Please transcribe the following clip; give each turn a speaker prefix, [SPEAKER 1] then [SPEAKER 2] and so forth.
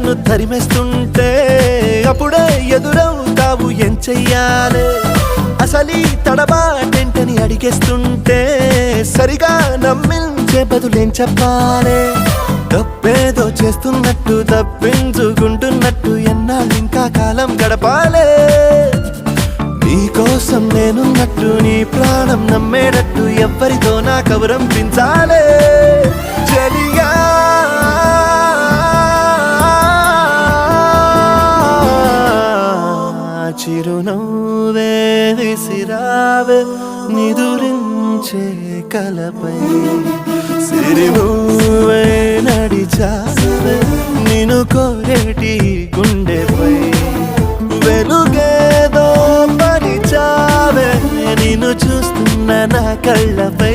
[SPEAKER 1] నన్ను తరిమేస్తుంటే అప్పుడే ఎదురవుతావు ఏం చెయ్యాలే అసలీ తడబాటేంటని అడిగేస్తుంటే సరిగా నమ్మించే బదులేం చెప్పాలే తప్పేదో చేస్తున్నట్టు తప్పించుకుంటున్నట్టు ఎన్నాళ్ళింకా కాలం గడపాలే నీకోసం నేనున్నట్టు నీ ప్రాణం నమ్మేటట్టు ఎవ్వరితో నా కవరం పించాలే చలియా చిరునవ్వే విసిరావే నిదురించే కలపై సిరినువ్వే నడిచావే నిన్ను కోరేటి గుండెపై వెలుగేదో పరిచావే నిన్ను చూస్తున్న నా కళ్ళపై